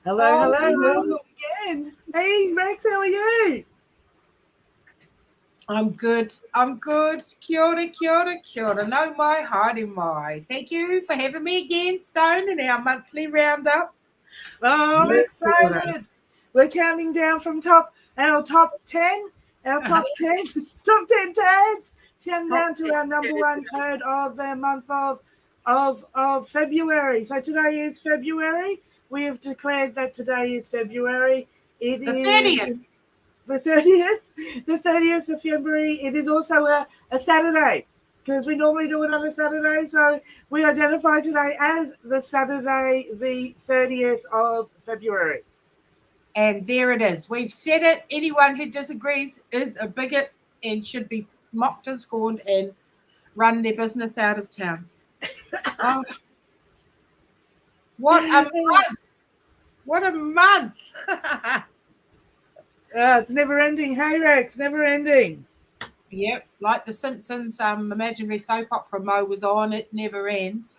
Hello, Oh, hello, hello. welcome again. Hey, Rex, how are you? I'm good. I'm good. Kia ora, kia ora, kia ora. No mai, haere mai. Thank you for having me again, Stone, in our monthly roundup. Oh, I'm Yeah, kia ora. excited. We're counting down from our top 10, our top 10, top 10 turds, counting Top down to 10 our number one turd of the month of February. So today is February. We have declared that today is February. It The is 30th. the 30th, the 30th of February. It is also a Saturday because we normally do it on a Saturday. So we identify today as the Saturday, the 30th of February. And there it is. We've said it. Anyone who disagrees is a bigot and should be mocked and scorned and run their business out of town. Oh, what a month. What a month. It's never ending. Hey, Rex, never ending. Yep, like the Simpsons imaginary soap opera Mo was on, it never ends.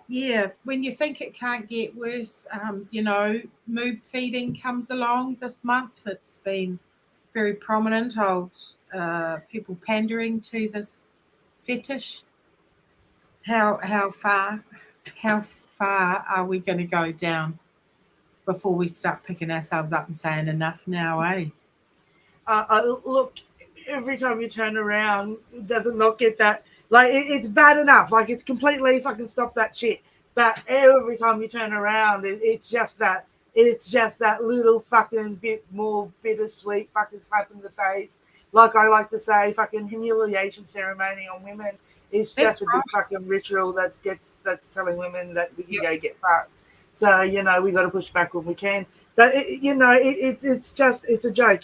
Yeah, when you think it can't get worse, moob feeding comes along this month. It's been very prominent of people pandering to this fetish. How far are we going to go down before we start picking ourselves up and saying enough now, eh? Look, every time you turn around, does it not get that? Like, it's bad enough. Like, it's completely fucking stop that shit. But every time you turn around, it's just that. It's just that little fucking bit more bittersweet fucking slap in the face. Like I like to say, fucking humiliation ceremony on women is just That's a big right. fucking ritual that's telling women that we can Yep. go get fucked. So we got to push back when we can. But it's just it's a joke.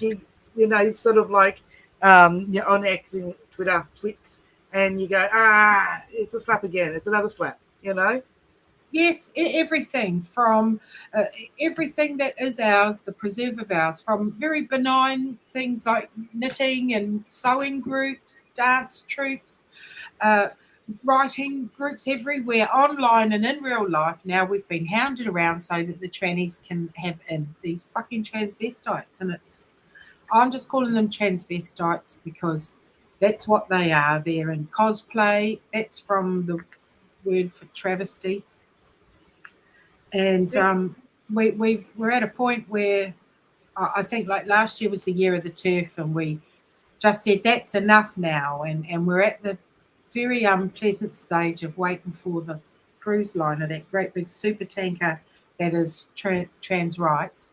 It's sort of like you're on X and Twitter, Twix, and you go, it's a slap again. It's another slap. Yes, everything from everything that is ours, the preserve of ours, from very benign things like knitting and sewing groups, dance troupes, uh, writing groups everywhere, online and in real life. Now we've been hounded around so that the trannies can have in these fucking transvestites, and I'm just calling them transvestites because that's what they are. They're in cosplay. That's from the word for travesty. And we're at a point where I think like last year was the year of the turf, and we just said that's enough now, and we're at the very unpleasant stage of waiting for the cruise liner, that great big super tanker that is trans rights,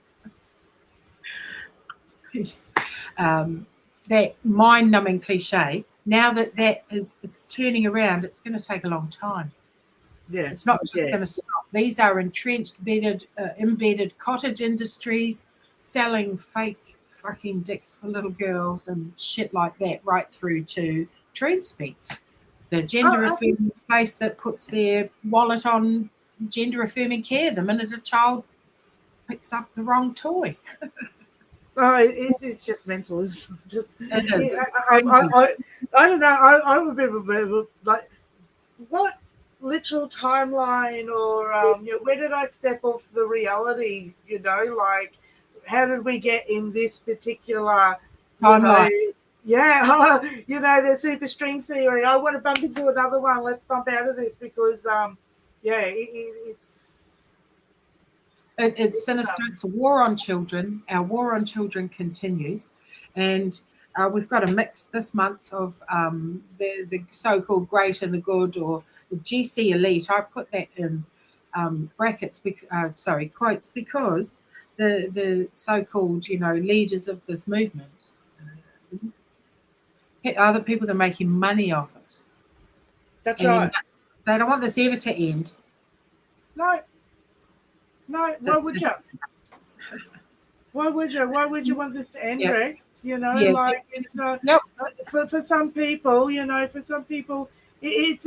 um, that mind-numbing cliche. Now that is it's turning around, it's going to take a long time. Yeah, It's not just yeah. going to stop. These are entrenched, embedded cottage industries selling fake fucking dicks for little girls and shit like that, right through to TrueSpeak, the gender I think affirming place that puts their wallet on gender affirming care the minute a child picks up the wrong toy. it's just mental. It's just It is. yeah, It's crazy. I don't know. I'm a bit of like what literal timeline or where did I step off the reality? Like how did we get in this particular, you know, Timeline. yeah, the super string theory. I want to bump into another one. Let's bump out of this because yeah, It's it's sinister. nuts. It's a war on children. Our war on children continues, and we've got a mix this month of the so-called great and the good, or the GC elite. I put that in brackets, sorry, quotes, because the so-called leaders of this movement are the people that are making money off it, That's and right. they don't want this ever to end. No, no. Why Just, would just you? Why would you? Why would you want this to end, yeah, Rex? yeah, Like it's yep. for some people, for some people, it's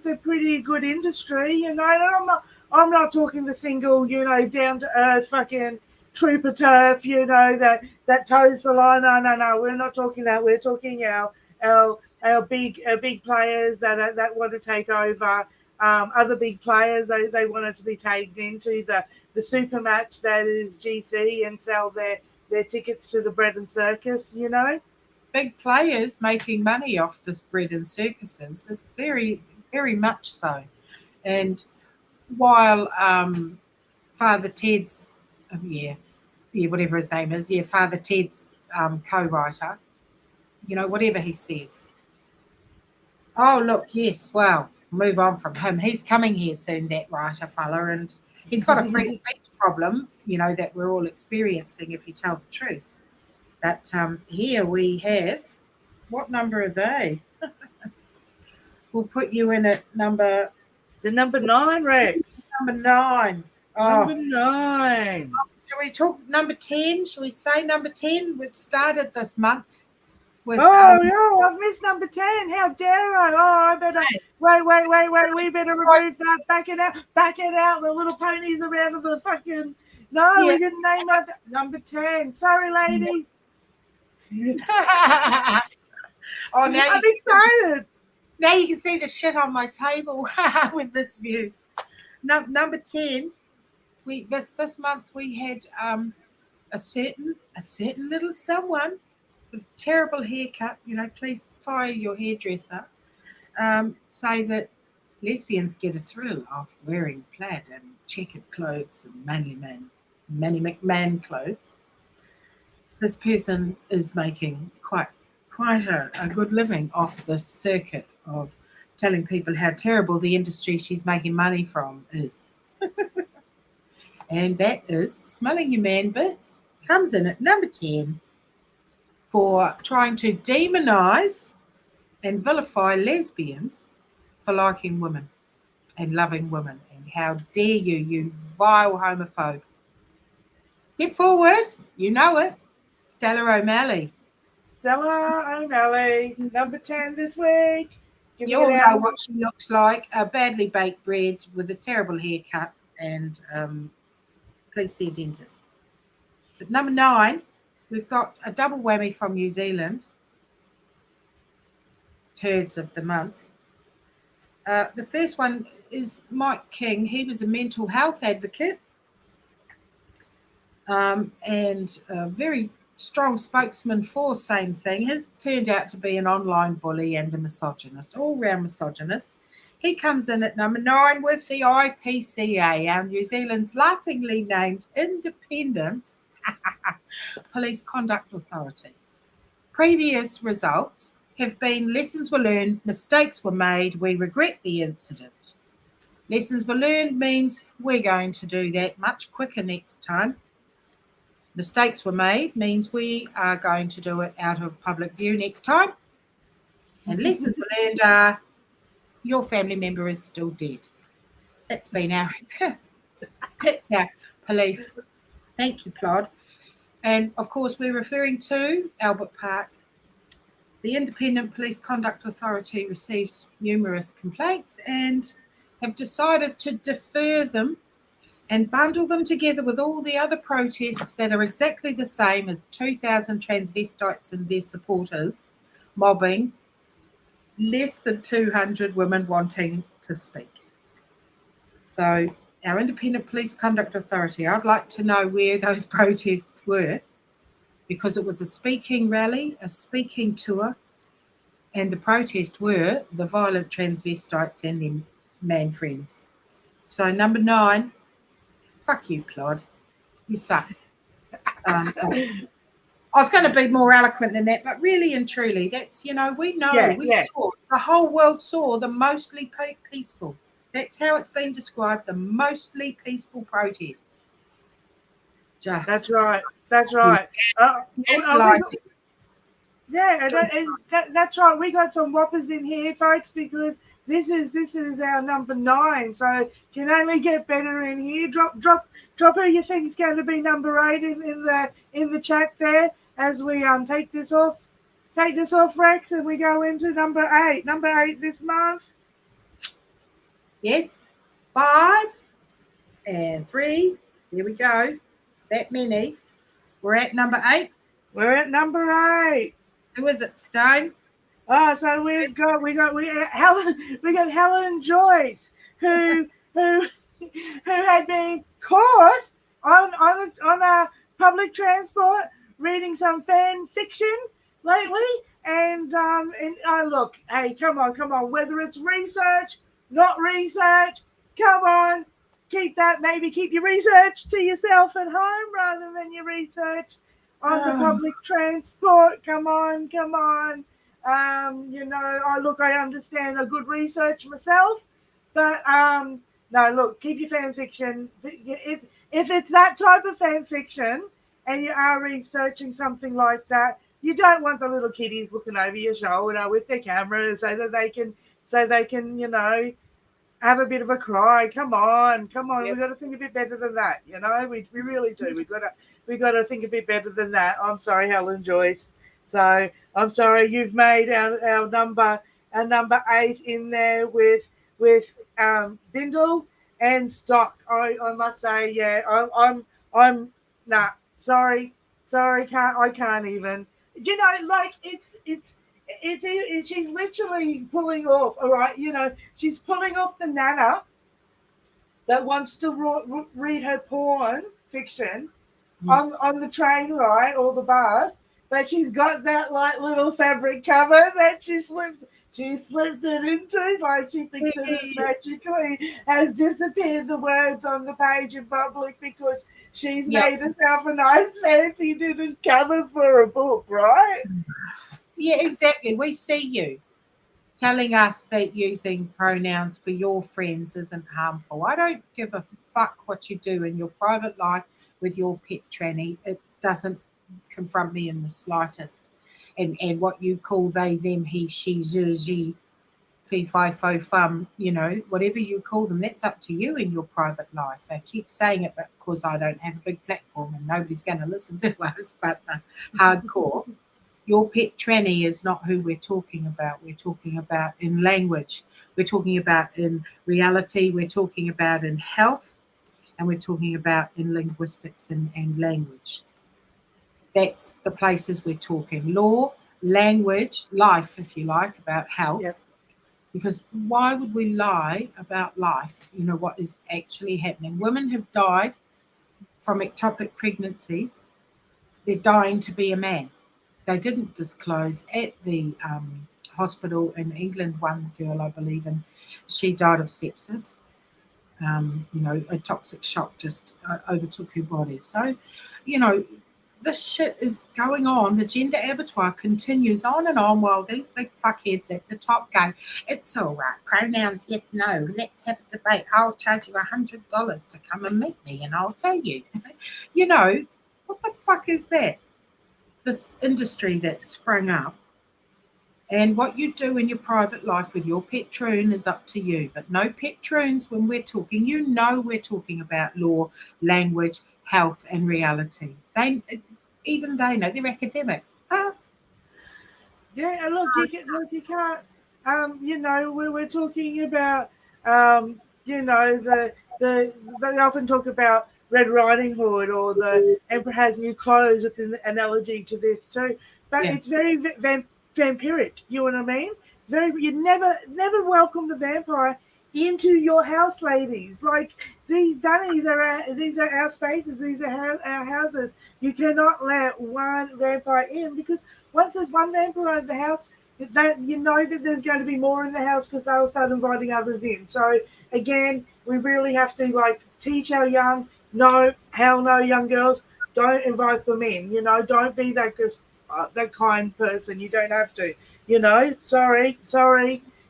a pretty good industry, And I'm not talking the single, down to earth fucking trooper turf, that toes the line. No, no, no. We're not talking that. We're talking our big players that want to take over. other big players. They wanted to be tagged into the super match that is GC and sell their tickets to the bread and circus, you know. Big players making money off this bread and circuses, very, very much so. And while Father Ted's, whatever his name is, Father Ted's co-writer, whatever he says. Oh, look, yes, well, move on from him. He's coming here soon, that writer fella, and he's got a free speech problem, that we're all experiencing if you tell the truth. But here we have, what number are they? We'll put you in at number... The number 9, Rex. Number 9. Oh. Number 9. Shall we talk number 10? Shall we say number 10? Which started this month with... no, I've missed number 10. How dare I? Oh, I better... Wait. We better remove that. Back it out. The little ponies around of the fucking... No, we didn't name that. Number 10. Sorry, ladies. Oh, now I'm excited. Now you can see the shit on my table with this view. Number 10, this month we had a certain little someone with terrible haircut. Please fire your hairdresser. Say that lesbians get a thrill of wearing plaid and checkered clothes and Manny McMahon clothes. This person is making quite a good living off this circuit of telling people how terrible the industry she's making money from is. And that is Smelling Your Man Bits comes in at number 10 for trying to demonize and vilify lesbians for liking women and loving women. And how dare you vile homophobe. Step forward, you know it. Stella O'Malley. Stella O'Malley, number 10 this week. You all know what she looks like, a badly baked bread with a terrible haircut, and please see a dentist. But number 9, we've got a double whammy from New Zealand, Turds of the month. The first one is Mike King. He was a mental health advocate and a very strong spokesman for same thing. Has turned out to be an online bully and a misogynist, all-round misogynist. He comes in at number 9 with the IPCA, our New Zealand's laughingly named Independent Police Conduct Authority. Previous results have been lessons were learned, mistakes were made, we regret the incident. Lessons were learned means we're going to do that much quicker next time. Mistakes were made means we are going to do it out of public view next time. And lessons were learned are your family member is still dead. That's been our police. Thank you, Plod. And of course, we're referring to Albert Park. The Independent Police Conduct Authority received numerous complaints and have decided to defer them and bundle them together with all the other protests that are exactly the same as 2,000 transvestites and their supporters mobbing less than 200 women wanting to speak. So our Independent Police Conduct Authority, I'd like to know where those protests were, because it was a speaking rally, a speaking tour, and the protests were the violent transvestites and their man friends. So number 9, fuck you, Plod. You suck. I was going to be more eloquent than that, but really and truly, that's, we know, saw, the whole world saw the mostly peaceful. That's how it's been described, the mostly peaceful protests. That's right. That's right. We got some whoppers in here, folks, because this is our number 9. So can only get better in here. Drop who you think is going to be number 8 in the chat there as we take this off, Rex, and we go into number 8. Number 8 this month. Yes, 5 and 3. Here we go. That many. We're at number 8. We're at number 8. Who is it, Stone? So Helen Joyce, who had been caught on a public transport reading some fan fiction lately, and look, hey, come on, whether it's research, not research, come on, keep your research to yourself at home rather than your research on the public transport. Come on. I understand a good research myself, but no, look, keep your fan fiction. If it's that type of fan fiction, and you are researching something like that, you don't want the little kiddies looking over your shoulder with their cameras so they can have a bit of a cry. Come on. Yep. We've got to think a bit better than that. We really do. We got to think a bit better than that. I'm sorry, Helen Joyce. So I'm sorry you've made our number 8 in there with Bindle and Stock. I must say, yeah, I'm nah. Sorry, I can't even. Like she's literally pulling off. All right, she's pulling off the nana that wants to read her porn fiction on the train, right, or the bus, but she's got that like little fabric cover that she slipped it into, like she thinks that it magically has disappeared the words on the page in public because she's made herself a nice fancy little cover for a book, right? Yeah, exactly. We see you telling us that using pronouns for your friends isn't harmful. I don't give a fuck what you do in your private life with your pet tranny. It doesn't confront me in the slightest. And what you call they, them, he, she, she, fee, fi, fo, fum, whatever you call them, that's up to you in your private life. I keep saying it because I don't have a big platform and nobody's going to listen to us, but hardcore. Your pet tranny is not who we're talking about. We're talking about in language. We're talking about in reality. We're talking about in health. And we're talking about in linguistics and language. That's the places we're talking. Law, language, life, if you like, about health. Yep. Because why would we lie about life? What is actually happening. Women have died from ectopic pregnancies. They're dying to be a man. They didn't disclose at the hospital in England, one girl, I believe, and she died of sepsis. A toxic shock just overtook her body. So, this shit is going on. The gender abattoir continues on and on while these big fuckheads at the top go, it's all right, pronouns, yes, no, let's have a debate. I'll charge you $100 to come and meet me and I'll tell you. What the fuck is that? This industry that's sprung up, and what you do in your private life with your pet troon is up to you, but no pet troons when we're talking. We're talking about law, language, health, and reality. They know they're academics. Yeah, look, you can't. We're talking about, they often talk about Red Riding Hood or the Emperor Has New Clothes with an analogy to this too. But it's very vampiric. You know what I mean? It's very. You never welcome the vampire into your house, ladies. Like these dunnies these are our spaces. These are our houses. You cannot let one vampire in because once there's one vampire in the house, that that there's going to be more in the house because they'll start inviting others in. So again, we really have to teach our young. No, hell no, young girls, don't invite them in. Don't be that kind person. You don't have to. Sorry.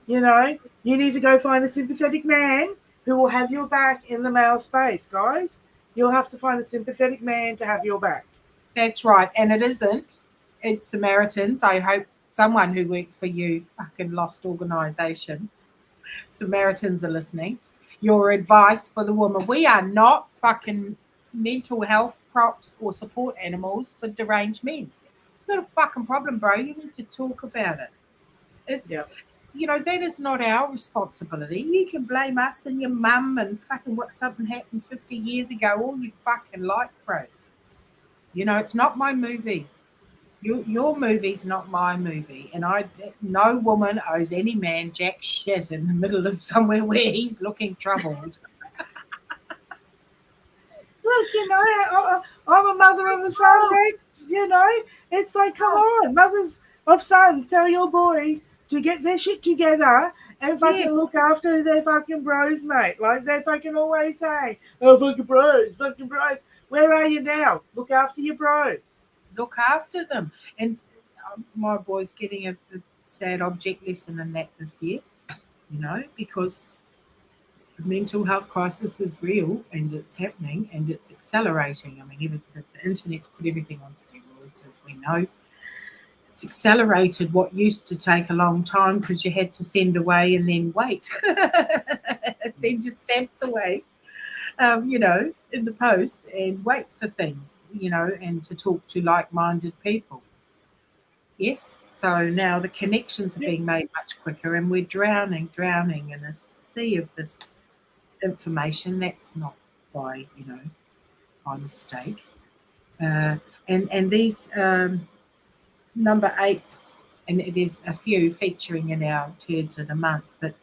You need to go find a sympathetic man who will have your back in the male space, guys. You'll have to find a sympathetic man to have your back. That's right, and it isn't. It's Samaritans. I hope someone who works for you fucking lost organisation. Samaritans are listening. Your advice for the woman. We are not fucking mental health props or support animals for deranged men. You've got a fucking problem, bro. You need to talk about it. It's, that is not our responsibility. You can blame us and your mum and fucking what something happened 50 years ago all you fucking like, bro. It's not my movie. Your movie's not my movie, and no woman owes any man jack shit in the middle of somewhere where he's looking troubled. Look, I'm a mother of a son, Rex. It's like, come on, mothers of sons, tell your boys to get their shit together and fucking Yes, look after their fucking bros, mate. Like they're fucking always saying, oh, fucking bros, fucking bros. Where are you now? Look after your bros. look after them. And my boy's getting a sad object lesson in that this year, because the mental health crisis is real and it's happening and it's accelerating. I mean, even the internet's put everything on steroids, as we know. It's accelerated what used to take a long time because you had to send away and then wait. Send your stamps away, in the post and wait for things, and to talk to like minded people. Yes. So now the connections are Yeah, being made much quicker and we're drowning in a sea of this information that's not by, by mistake. Uh, and these number eights, and there's a few featuring in our turds of the month, but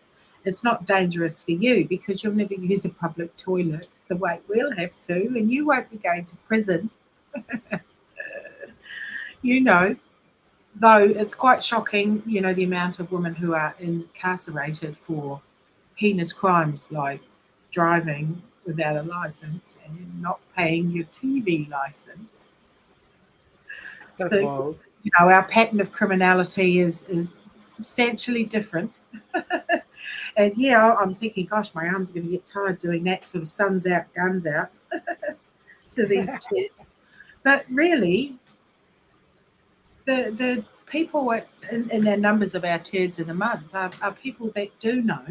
it's not dangerous for you because you'll never use a public toilet the way we'll have to, and you won't be going to prison, you know. Though it's quite shocking, the amount of women who are incarcerated for heinous crimes like driving without a license and not paying your TV license. that's The, wild. our pattern of criminality is substantially different. And yeah, I'm thinking, gosh, my arms are going to get tired doing that sort of suns out, guns out to these two. But really, the people in their numbers of our turds of the month are people that do know.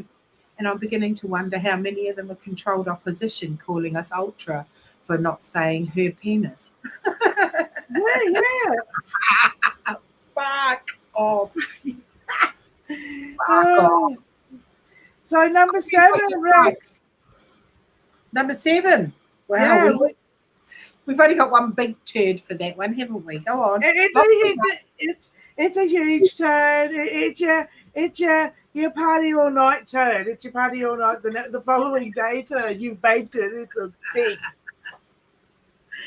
And I'm beginning to wonder how many of them are controlled opposition calling us ultra for not saying her penis. Yeah, yeah. Fuck off. Fuck off. Oh, so number You got 7, your right. Rex. Number 7. Wow, Yeah, we've only got one big turd for that one, haven't we? Go on. it's Lots a of huge, it's a huge turn. It's your party all night turn. It's your party all night. The following day turn. You've baked it. It's a big.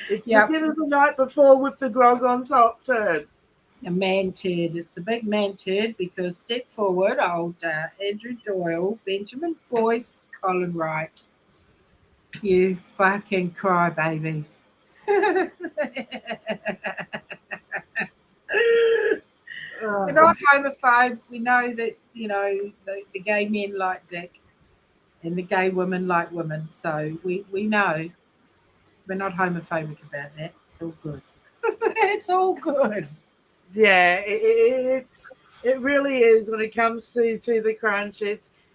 It's the yeah, dinner the night before with the grog on top turn. a man turd. It's a big man turd because step forward, old Andrew Doyle, Benjamin Boyce, Colin Wright. You fucking crybabies. We're Oh, not homophobes. We know that, the gay men like dick and the gay women like women. So we know we're not homophobic about that. It's all good. It's all good. yeah, it really is when it comes to the crunch.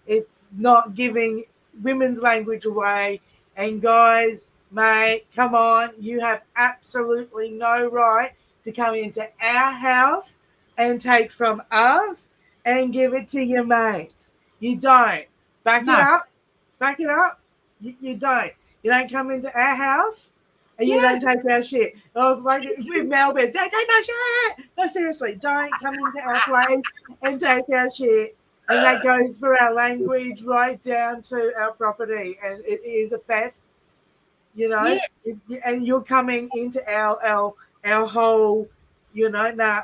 It's not giving women's language away. And guys, mate, come on, you have absolutely no right to come into our house and take from us and give it to your mates. You don't. Back it No. up. Back it up. You don't. You don't come into our house and you Yeah. don't take our shit. Oh, like with Melbourne, don't take my shit. No, seriously, don't come into our place and take our shit. And that goes for our language right down to our property. And it is a theft, you know. Yeah. And you're coming into our whole, nah.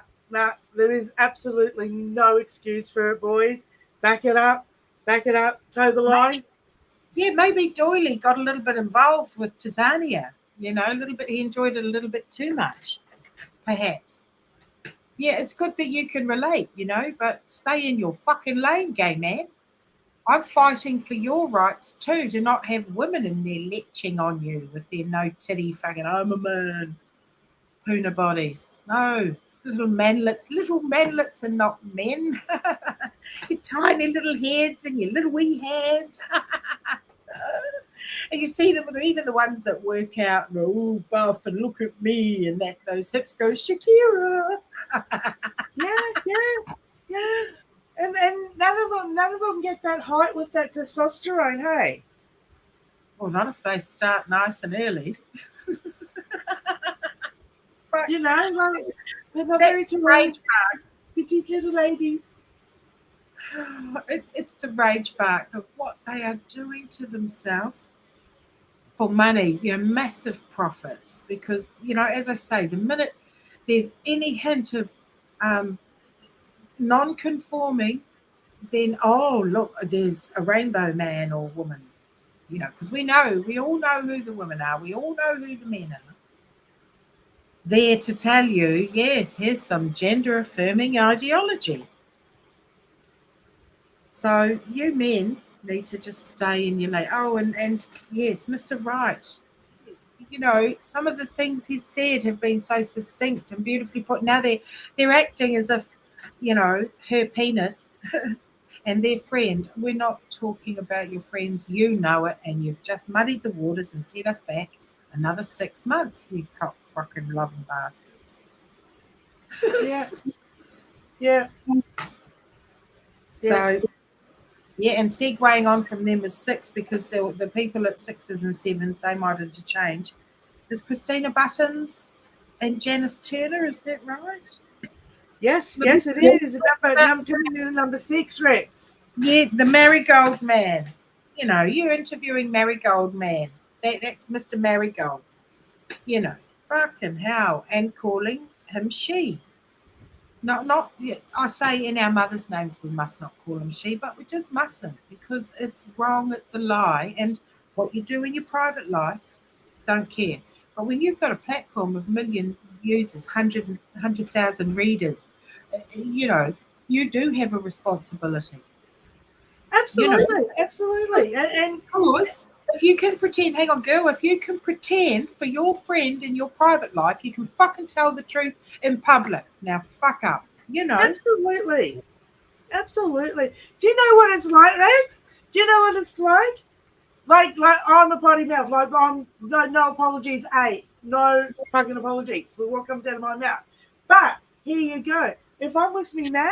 There is absolutely no excuse for it, boys. Back it up, toe the line. Maybe Doily got a little bit involved with Titania. A little bit. He enjoyed it a little bit too much, perhaps. Yeah, it's good that you can relate, but stay in your fucking lane, gay man. I'm fighting for your rights too, to not have women in there leching on you with their no titty fucking I'm a man puna bodies. No, little manlets are not men. Your tiny little heads and your little wee hands. And you see them, even the ones that work out and oh buff and look at me and that those hips go Shakira. Yeah. And none of them get that height with that testosterone. Hey, Well, not if they start nice and early. But You know, like they're not very that's the tall, rage bark. petite little ladies. It's the rage bark of what they are doing to themselves for money, massive profits. Because, as I say, the minute there's any hint of um, non-conforming, then, oh, look, there's a rainbow man or woman, because we all know who the women are, we all know who the men are. There to tell you, yes, here's some gender affirming ideology. So you men need to just stay in your lane. Oh, and yes, Mr. Wright, some of the things he said have been so succinct and beautifully put. Now they're acting as if, her penis and their friend. We're not talking about your friends. You know it, and you've just muddied the waters and set us back another 6 months, you cock fucking loving bastards. Yeah, yeah, So yeah, and segueing on from them is six, because the people at sixes and sevens, they might interchange. Is Christina Buttons and Janice Turner, is that right? yes, yes, it is. Number coming in at number 6, Rex. Yeah, the Marigold Man. You're interviewing Marigold Man. That's Mr. Marigold. Fucking hell. And calling him she. Not yet. I say in our mother's names we must not call him she, but we just mustn't, because it's wrong, it's a lie. And what you do in your private life, don't care. But when you've got a platform of 1 million users, 100,000 readers, you do have a responsibility. Absolutely, absolutely. And Because if you can pretend, hang on, girl, if you can pretend for your friend in your private life, you can fucking tell the truth in public. Now, fuck up, absolutely, absolutely. Do you know what it's like, Rex? Do you know what it's like? Like I'm a potty mouth. Like I'm no apologies. No fucking apologies for what comes out of my mouth. But here you go. If I'm with me nan,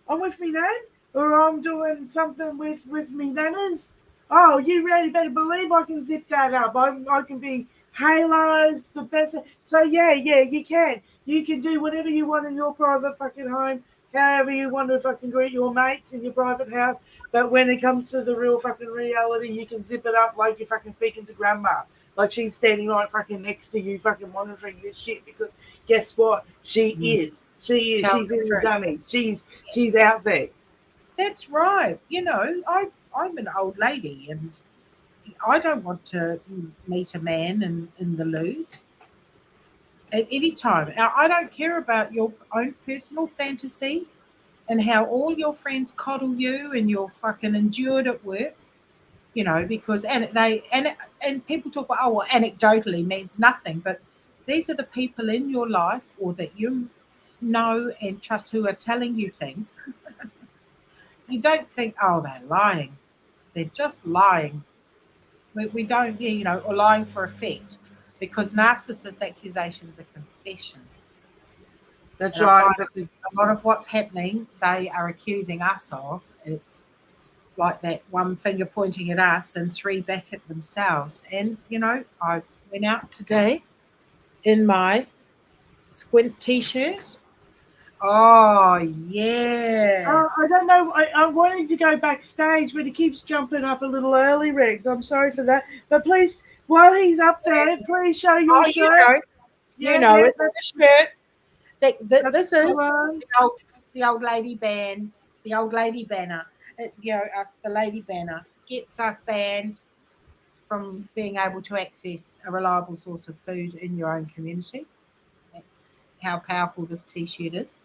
I'm with me nan, or I'm doing something with me nanas. Oh, you really better believe I can zip that up. I can be halos, the best. So yeah, you can. You can do whatever you want in your private fucking home, however you want to fucking greet your mates in your private house. But when it comes to the real fucking reality, you can zip it up like you're fucking speaking to grandma. Like she's standing right fucking next to you, fucking monitoring this shit, because guess what? She is. She is. Tell She's the in the truth. dummy. She's out there. That's right. I'm an old lady, and I don't want to meet a man in the loos at any time. Now, I don't care about your own personal fantasy and how all your friends coddle you and you're fucking endured at work. Because and people talk about, oh, well, anecdotally means nothing, but these are the people in your life or that you know and trust who are telling you things. You don't think, oh, they're lying. They're just lying. We don't, or lying for effect, because narcissist accusations are confessions. That's And I find right. That's it. a lot of what's happening, they are accusing us of. It's like that one finger pointing at us and three back at themselves. And, I went out today in my squint t-shirt. Oh, I yes. don't know. I wanted to go backstage, but he keeps jumping up a little early, Regs. I'm sorry for that. But please, while he's up there, please show your Oh, shirt. Yeah, it's the shirt. that's This the is one. the old lady band, the old lady banner. The lady banner gets us banned from being able to access a reliable source of food in your own community. That's how powerful this t-shirt is.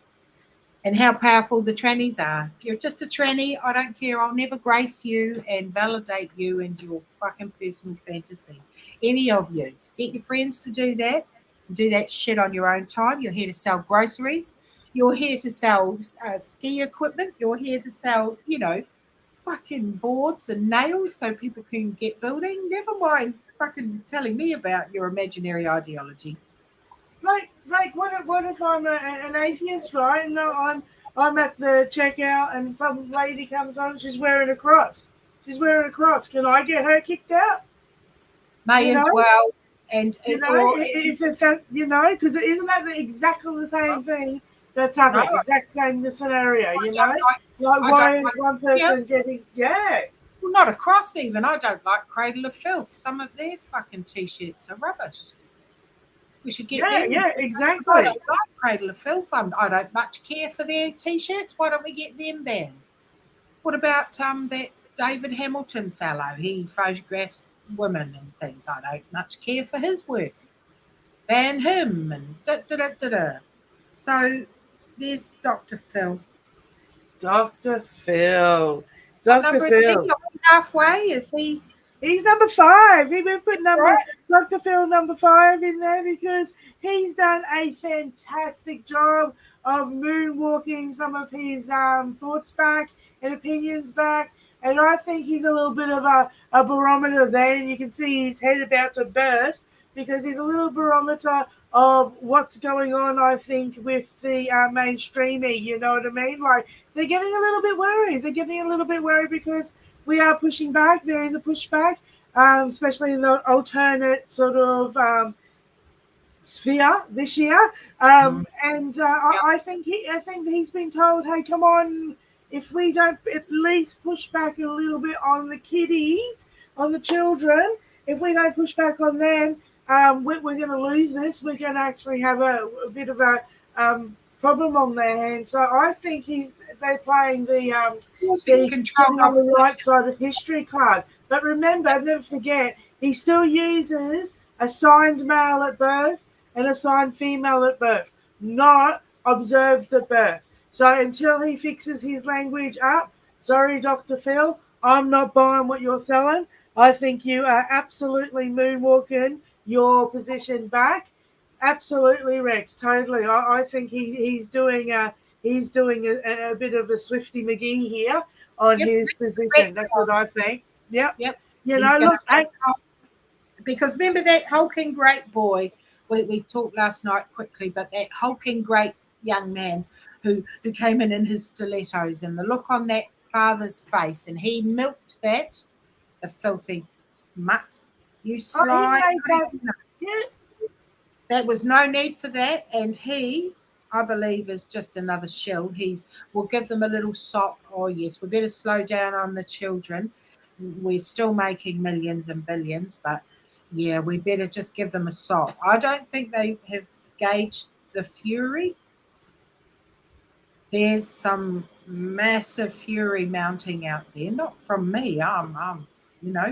And how powerful the trannies are. If you're just a tranny, I don't care. I'll never grace you and validate you and your fucking personal fantasy. Any of you. Get your friends to do that. Do that shit on your own time. You're here to sell groceries. You're here to sell ski equipment. You're here to sell, fucking boards and nails so people can get building. Never mind fucking telling me about your imaginary ideology. Like what if I'm an atheist, right? No, I'm at the checkout and some lady comes on. She's wearing a cross. She's wearing a cross. Can I get her kicked out? May You as know? well. And You know, or if that, you know, because isn't that exactly the same thing that's no, happening? Exact same scenario, I you don't know? like. Like, I don't why is like. one Yeah, person getting, yeah, well, not across even. I don't like Cradle of Filth. Some of their fucking t-shirts are rubbish. We should get yeah, them. yeah, I exactly. don't like Cradle of Filth. I don't much care for their t-shirts. Why don't we get them banned? What about that David Hamilton fellow? He photographs women and things. I don't much care for his work. Ban him and da da da da da. So there's Dr. Phil. Dr. Phil. What Dr. number is he? Phil. Are we halfway? Is he He's number 5. He been put number right? Dr. Phil number 5 in there because he's done a fantastic job of moonwalking some of his thoughts back and opinions back. And I think he's a little bit of a barometer there, and you can see his head about to burst because he's a little barometer of what's going on, I think, with the mainstreamy, you know what I mean? Like, they're getting a little bit worried. They're getting a little bit worried because we are pushing back. There is a pushback, especially in the alternate sort of sphere this year. Mm. And Yeah. I think he's been told, hey, come on, if we don't at least push back a little bit on the kiddies, on the children, if we don't push back on them, we're going to lose this. We're going to actually have a bit of a problem on their hands. So I think they're playing Causing the controlled sitting on the right opposition. side of history card. But remember, never forget, he still uses assigned male at birth and assigned female at birth, not observed at birth. So until he fixes his language up, sorry, Dr. Phil, I'm not buying what you're selling. I think you are absolutely moonwalking your position back. Absolutely, Rex. Totally. I think he's doing a bit of a Swifty McGee here on Yep. his position. That's what I think. Yep. Yep. You He's know, going to look, I, because remember that hulking great boy we talked last night quickly, but that hulking great young man who came in his stilettos and the look on that father's face, and he milked that, the filthy mutt. You he sly. made that. Yeah, There was no need for that, and he, I believe, is just another shill. We'll give them a little sop. Oh yes, we better slow down on the children. We're still making millions and billions, but yeah, we better just give them a sop. I don't think they have gauged the fury. There's some massive fury mounting out there, not from me,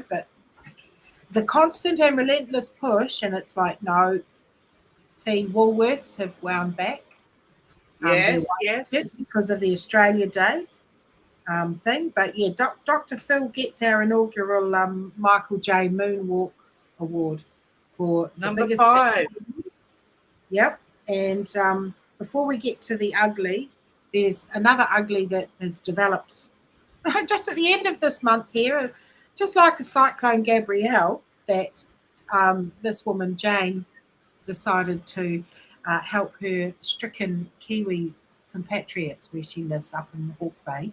but the constant and relentless push, and it's like, no, see, Woolworths have wound back. They yes, waived it yes. because of the Australia Day thing. But yeah, Dr. Phil gets our inaugural Michael J. Moonwalk Award for the Number biggest. 5. Yep. And before we get to the ugly, there's another ugly that has developed just at the end of this month here, just like a cyclone Gabrielle, that this woman, Jane, decided to help her stricken Kiwi compatriots where she lives up in Hawke Bay.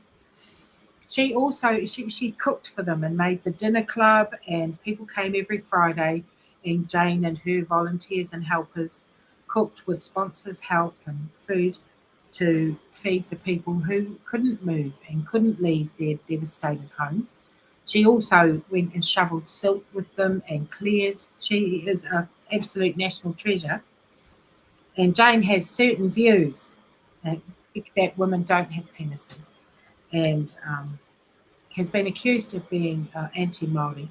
She also she cooked for them and made the dinner club, and people came every Friday, and Jane and her volunteers and helpers cooked with sponsors' help and food to feed the people who couldn't move and couldn't leave their devastated homes. She also went and shoveled silt with them and cleared. She is an absolute national treasure. And Jane has certain views that women don't have penises, and has been accused of being anti-Māori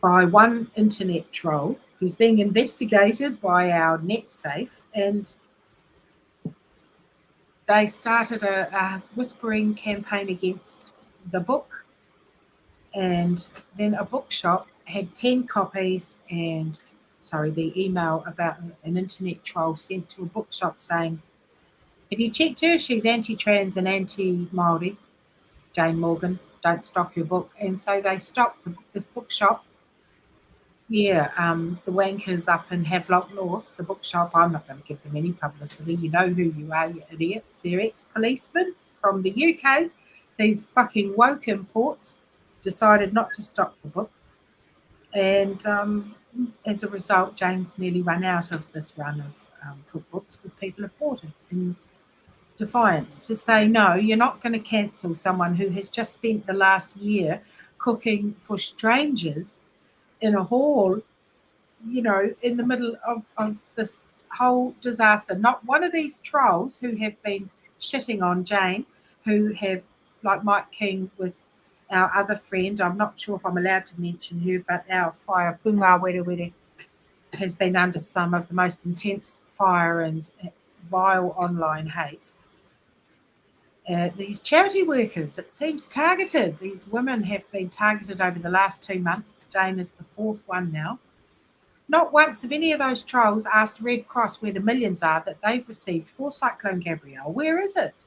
by one internet troll who's being investigated by our NetSafe, and they started a whispering campaign against the book, and then a bookshop had 10 copies, and the email about an internet troll sent to a bookshop saying, "Have you checked her? She's anti-trans and anti-Māori. Jane Morgan, don't stock your book." And so they stopped this bookshop. Yeah, the Wankers up in Havelock North, the bookshop. I'm not going to give them any publicity. You know who you are, you idiots. They're ex-policemen from the UK. These fucking woke imports decided not to stock the book. And as a result, Jane's nearly run out of this run of cookbooks because people have bought it in defiance to say, no, you're not going to cancel someone who has just spent the last year cooking for strangers in a hall, in the middle of this whole disaster. Not one of these trolls who have been shitting on Jane, who have, like Mike King with our other friend, I'm not sure if I'm allowed to mention her, but our fire Punga Were Were has been under some of the most intense fire and vile online hate. These charity workers, it seems targeted. These women have been targeted over the last 2 months. Jane is the fourth one now. Not once have any of those trolls asked Red Cross where the millions are that they've received for Cyclone Gabrielle. Where is it?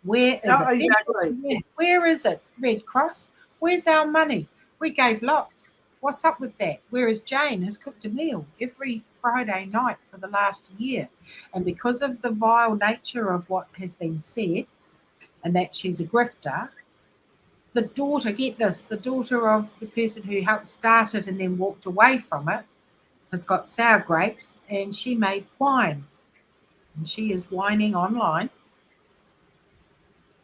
Where is No, it? exactly. Where is it, Red Cross? Where's our money? We gave lots. What's up with that? Whereas Jane has cooked a meal every Friday night for the last year. And because of the vile nature of what has been said, and that she's a grifter, the daughter, get this, the daughter of the person who helped start it and then walked away from it, has got sour grapes and she made wine. And she is whining online.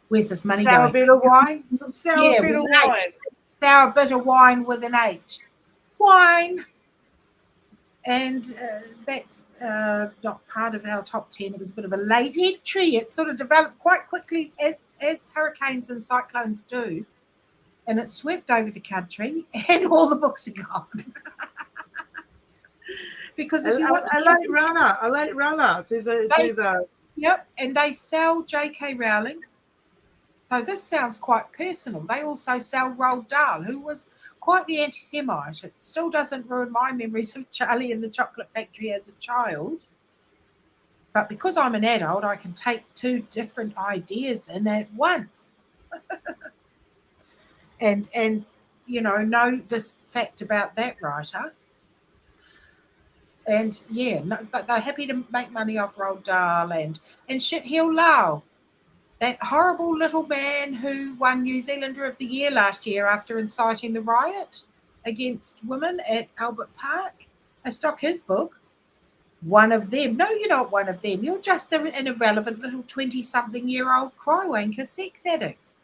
Where's this money Sour going? bit of wine. Some sour Yeah, bit with of an wine. H. Sour bitter wine with an H. Wine. And that's not part of our top 10. It was a bit of a late entry. It sort of developed quite quickly as hurricanes and cyclones do. And it swept over the country and all the books are gone. Because if you want a late runner to the Yep, and they sell J.K. Rowling. So this sounds quite personal. They also sell Roald Dahl, who was quite the anti-Semite. It still doesn't ruin my memories of Charlie and the Chocolate Factory as a child. But because I'm an adult, I can take two different ideas in at once. and know this fact about that writer. And yeah, no, but they're happy to make money off Roald Dahl and Shit Hill Lau, that horrible little man who won New Zealander of the Year last year after inciting the riot against women at Albert Park. I stock his book. One of them. No, you're not one of them. You're just an irrelevant little 20-something-year-old crywanker sex addict.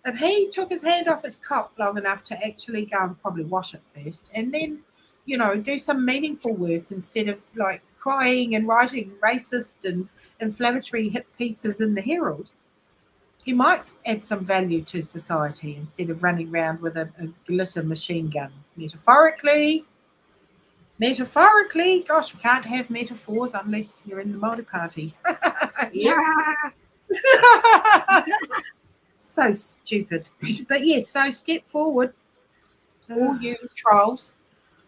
If he took his hand off his cock long enough to actually go and probably wash it first and then, do some meaningful work instead of like crying and writing racist and inflammatory hit pieces in the Herald, he might add some value to society instead of running around with a glitter machine gun. Metaphorically, gosh, we can't have metaphors unless you're in the Māori party. So stupid. But yes, so step forward, all you trolls,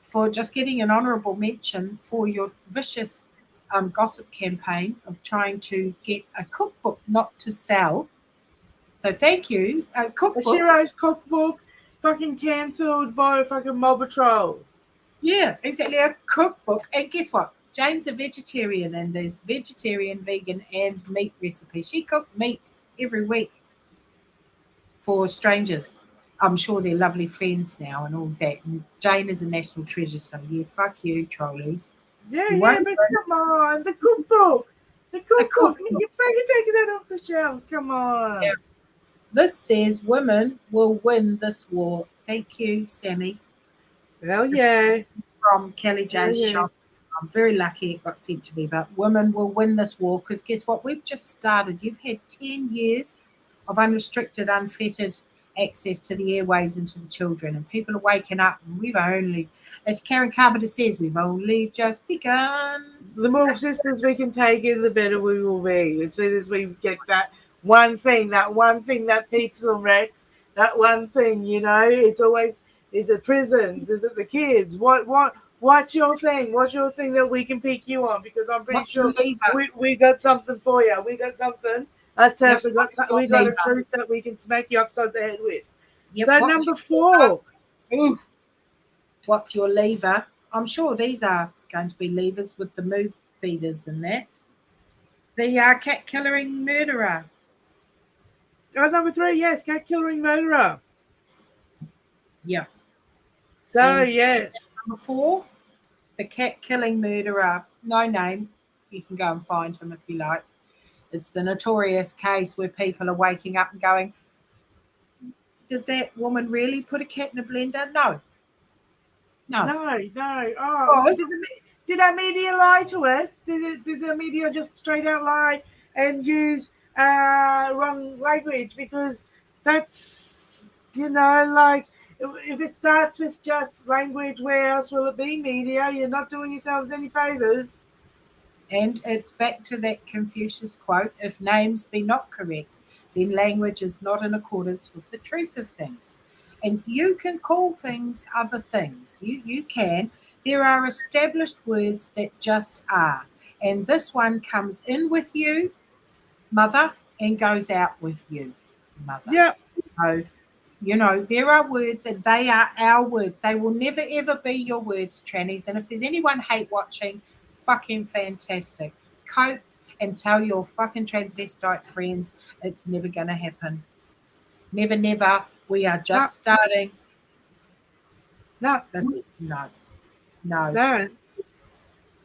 for just getting an honourable mention for your vicious gossip campaign of trying to get a cookbook not to sell. So thank you. A cookbook. A Shiro's cookbook fucking cancelled by fucking mob of trolls. Yeah, exactly. A cookbook. And guess what? Jane's a vegetarian and there's vegetarian, vegan and meat recipes. She cooked meat every week for strangers. I'm sure they're lovely friends now and all that. And Jane is a national treasure, so yeah, fuck you, trolleys. Yeah, You but won't come on, the cookbook. The cookbook. cookbook. You're fucking taking that off the shelves. Come on. Yeah. This says women will win this war. Thank you, Sammy. Hell yeah. From Kelly J's Yeah. shop. I'm very lucky it got sent to me, but women will win this war because guess what? We've just started. You've had 10 years of unrestricted, unfettered access to the airwaves and to the children, and people are waking up. And we've only, as Karen Carpenter says, we've only just begun. The more sisters we can take in, the better we will be. As soon as we get that one thing that peaks and wrecks, that one thing, it's always, is it prisons? Is it the kids? What's your thing? What's your thing that we can pick you on? Because I'm pretty sure we got something for you. We got something. Us Terps have we got a truth that we can smack you upside the head with. Yep, so number 4. Ooh, what's your lever? I'm sure these are going to be levers with the moo feeders and that. The cat killering murderer. Oh, number 3, yes, cat killering murderer. Yeah. So And yes. number 4, the cat killing murderer, no name. You can go and find him if you like. It's the notorious case where people are waking up and going, did that woman really put a cat in a blender? No. No. No. Oh, Because did our media lie to us? Did the media just straight out lie and use wrong language? Because that's, like, if it starts with just language, where else will it be? Media. You're not doing yourselves any favors. And it's back to that Confucius quote, if names be not correct, then language is not in accordance with the truth of things. And you can call things other things. You can. There are established words that just are. And this one comes in with you, mother, and goes out with you, mother. Yeah. So, there are words and they are our words. They will never ever be your words, trannies. And if there's anyone hate watching, fucking fantastic. Cope and tell your fucking transvestite friends it's never going to happen. Never, never. We are No. just starting. No. This is no, no. No.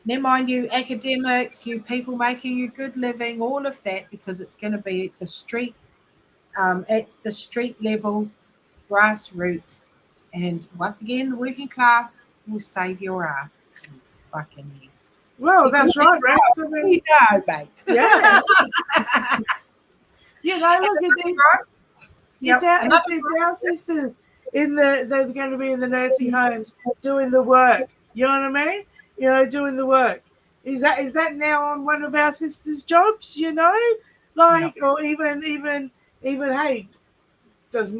Never mind you academics, you people making a good living, all of that, because it's going to be at the street level, grassroots, and once again, the working class will save your ass. You fucking yes. Well, Because that's right, Rex. I mean, we know, mate. yeah. Look at this. Right? Yep. It's our sisters they're going to be in the nursing homes doing the work. You know what I mean? Doing the work. Is that now on one of our sisters' jobs? Like, Yep. or even hey, does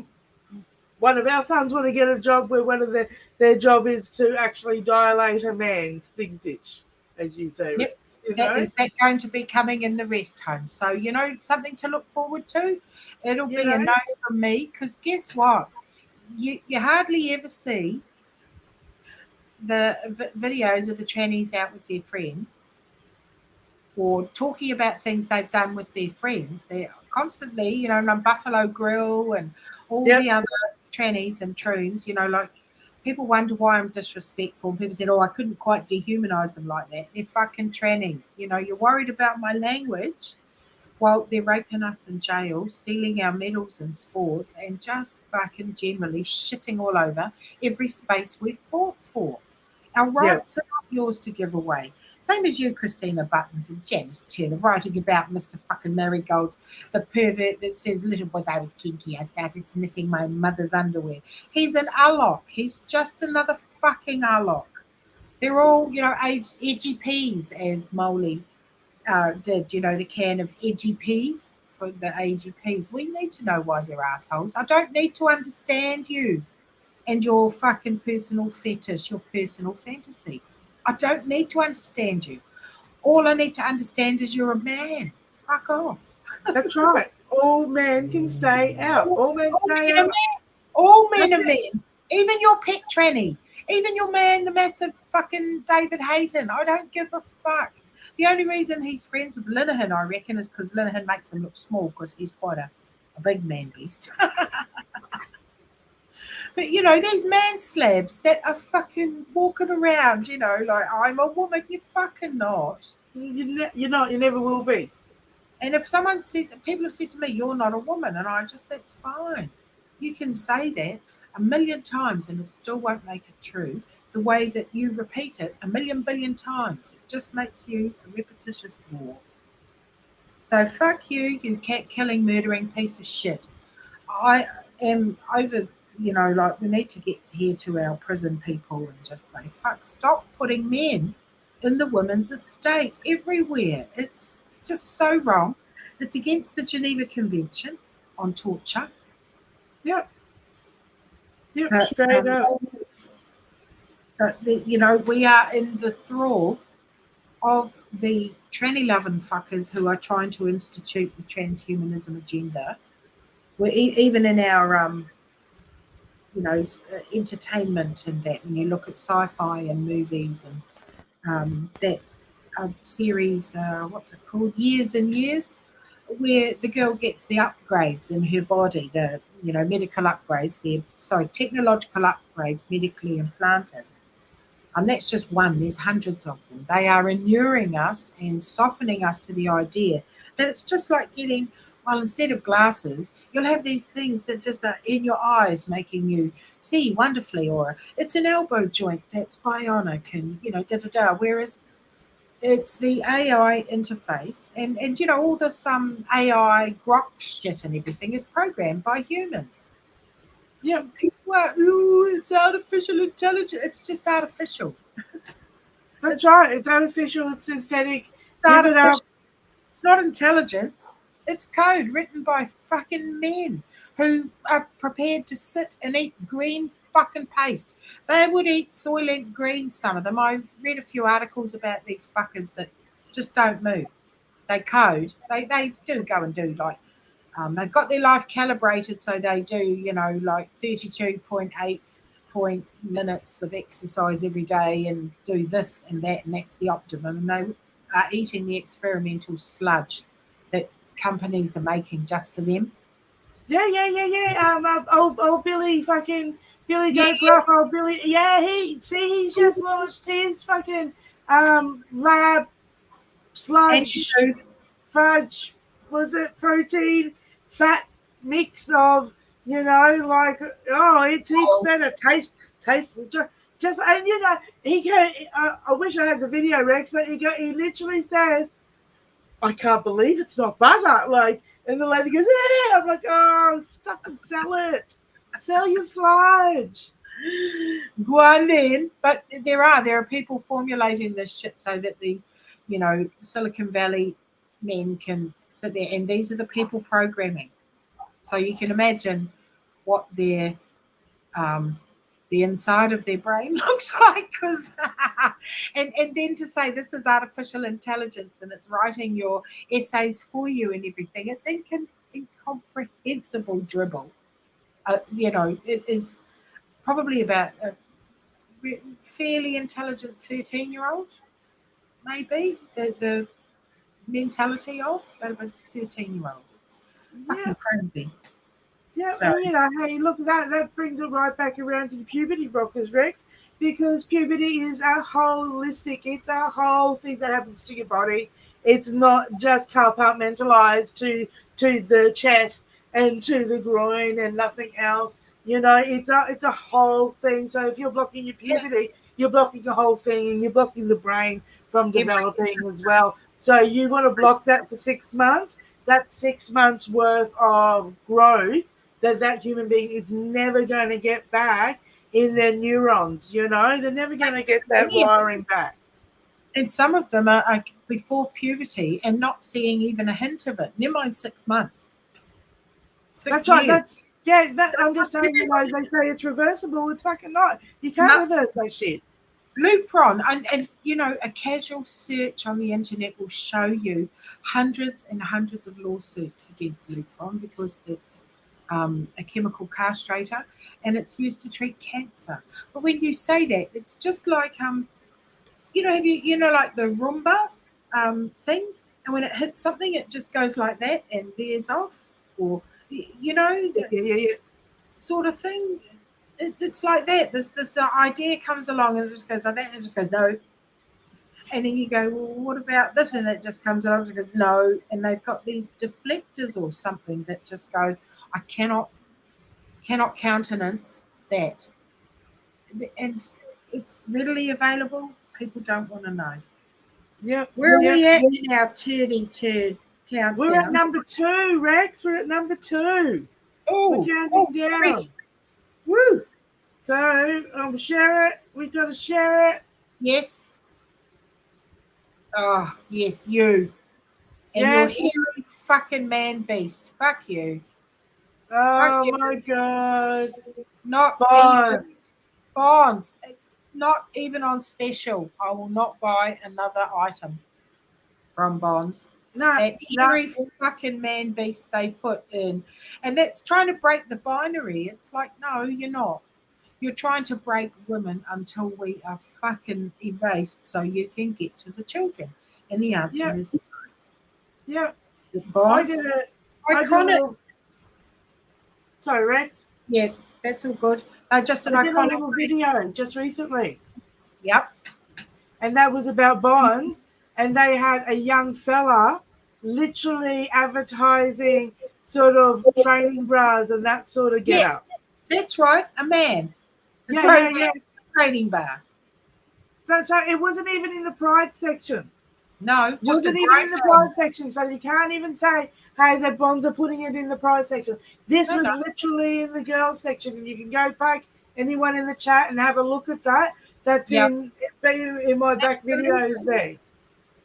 one of our sons want to get a job where one of their job is to actually dilate a man's stink ditch, as you say, Yep. Rex, Is that going to be coming in the rest home? So, something to look forward to. It'll be a no from me, because guess what? You hardly ever see the videos of the trannies out with their friends or talking about things they've done with their friends. They're constantly, on Buffalo Grill and all Yep. the other trannies and troons, like people wonder why I'm disrespectful. And people said, oh, I couldn't quite dehumanize them like that. They're fucking trannies. You're worried about my language. Well, they're raping us in jail, stealing our medals in sports, and just fucking generally shitting all over every space we've fought for. Our Yep. rights are not yours to give away. Same as you, Christina Buttons and Janice Taylor, writing about Mr. fucking Marigold, the pervert that says, little boys, I was kinky, I started sniffing my mother's underwear. He's an Alok. He's just another fucking Alok. They're all, edgy peas, as Molly did, the can of edgy peas for the edgy peas. We need to know why you're assholes. I don't need to understand you and your fucking personal fetish, your personal fantasy. I don't need to understand you. All I need to understand is you're a man. Fuck off. That's right. All men can stay out. All men All stay men are out. men. All men That's are men. Even your pet tranny. Even your man, the massive fucking David Hayton. I don't give a fuck. The only reason he's friends with Linehan, I reckon, is because Linehan makes him look small because he's quite a big man beast. But these man slabs that are fucking walking around, like I'm a woman, you're fucking not. You're not. You never will be. And if someone says that, people have said to me, you're not a woman, and that's fine. You can say that a million times and it still won't make it true. The way that you repeat it a million billion times, it just makes you a repetitious bore. So fuck you, you cat killing, murdering piece of shit. I am over, like we need to get here to our prison people and just say, fuck, stop putting men in the women's estate everywhere. It's just so wrong. It's against the Geneva Convention on torture. Yep. Yep. But, Straight up. we are in the thrall of the tranny loving fuckers who are trying to institute the transhumanism agenda. We're even in our entertainment and that. When you look at sci-fi and movies and that series, what's it called? Years and Years. where the girl gets the upgrades in her body, the medical upgrades, technological upgrades, medically implanted. And that's just one. There's hundreds of them. They are inuring us and softening us to the idea that it's just like getting, well, instead of glasses, you'll have these things that just are in your eyes, making you see wonderfully, or it's an elbow joint that's bionic, and da da da. Whereas it's the AI interface, and all this AI grok shit and everything is programmed by humans. Yeah, People are, ooh, it's artificial intelligence. It's just artificial. that's It's right. It's artificial, it's synthetic. Give it up. artificial. It's not intelligence. It's code written by fucking men who are prepared to sit and eat green fucking paste. They would eat soylent green, some of them. I read a few articles about these fuckers that just don't move. They code. They do go and do like they've got their life calibrated, so they do, like 32.8 minutes of exercise every day and do this and that, and that's the optimum. And they are eating the experimental sludge that companies are making just for them. Yeah. Old Billy, fucking Billy Yeah, Goat Gruff, old Billy. Yeah, he's just launched his fucking lab sludge anti-food. fudge. Was it protein fat mix of like it's heaps Oh, better taste just and he can. I wish I had the video, Rex, but he literally says, I can't believe it's not butter. Like, and the lady goes, yeah. I'm like, oh, fucking sell it. Sell your sludge. go on then. But there are people formulating this shit so that the Silicon Valley men can sit there, and these are the people programming. So you can imagine what um, the inside of their brain looks like. Cause and then to say this is artificial intelligence and it's writing your essays for you and everything, it's incomprehensible dribble. It is probably about a fairly intelligent 13-year-old, maybe the mentality of, but a 13-year-old. It's Yeah. fucking crazy. Yeah, So and hey, look, that brings it right back around to the puberty rockers, Rex, because puberty is a holistic, it's a whole thing that happens to your body. It's not just compartmentalized to the chest and to the groin and nothing else. It's a whole thing. So if you're blocking your yeah, puberty, you're blocking the whole thing, and you're blocking the brain from every developing as well. So you want to block that for 6 months. That's 6 months worth of growth that human being is never going to get back in their neurons. They're never going to get that any of wiring back. and some of them are before puberty and not seeing even a hint of it. Never mind 6 months, six That's right. years. That's yeah. That So I'm not just saying. everybody. They say it's reversible. It's fucking not. You can't No, reverse that shit. Lupron, and a casual search on the internet will show you hundreds and hundreds of lawsuits against Lupron because it's a chemical castrator and it's used to treat cancer. But when you say that, it's just like have like the Roomba thing, and when it hits something, it just goes like that and veers off, or Yeah, that yeah, yeah, yeah. sort of thing. It's like that. This idea comes along and it just goes like that, and it just goes no. And then you go, well, what about this? And it just comes along and goes no. And they've got these deflectors or something that just go, I cannot countenance that, and it's readily available. People don't want to know. Yep, Where are yep. we at in our turd We're at countdown? number two, Rex. We're at number two. We're Oh, counting three. down. Woo. So share it. We got to share it. Yes. Oh, yes, you. And your Yes. hairy fucking man beast. Fuck you. Fuck Oh you. my God. Not even Bonds. bonds. Not even on special. I will not buy another item from bonds. No, That no. hairy fucking man beast they put in. And that's trying to break the binary. It's like, no, you're not. You're trying to break women until we are fucking erased so you can get to the children. And the answer Yep, is yep. I Bonds. did a Iconic. little. Sorry, Rex. Yeah, that's all good. Just an I did a iconic. little video just recently, Yep. and that was about bonds. And they had a young fella literally advertising sort of training bras and that sort of get Yes, up. that's right. A man. A Yeah, grown yeah, man yeah. training bar. So it wasn't even in the pride section. No, just a Wasn't even in grown the man. pride section. So you can't even say, hey, the bonds are putting it in the pride section. This No, was no. literally in the girls section. And you can go back, anyone in the chat, and have a look at that. That's Yep. in my back videos there.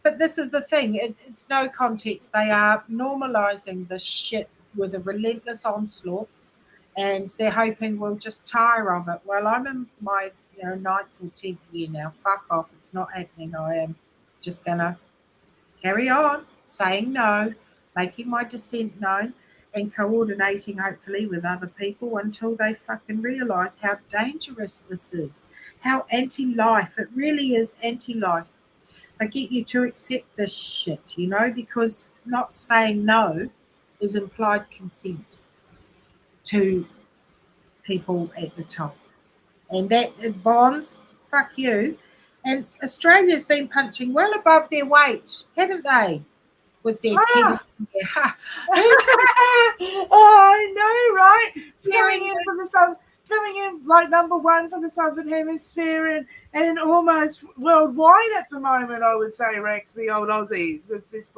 But this is the thing. It's no context. They are normalising this shit with a relentless onslaught, and they're hoping we'll just tire of it. Well, I'm in my ninth or 10th year now. Fuck off. It's not happening. I am just gonna carry on saying no, making my dissent known, and coordinating hopefully with other people until they fucking realise how dangerous this is, how anti-life. It really is anti-life. I get you to accept this shit, because not saying no is implied consent to people at the top. And that it bonds, fuck you. And Australia's been punching well above their weight, haven't they? With their Ah! tennis. Who's Oh, I know, right? wearing Coming in like number one for the Southern Hemisphere and almost worldwide at the moment, I would say, Rex, the old Aussies, with this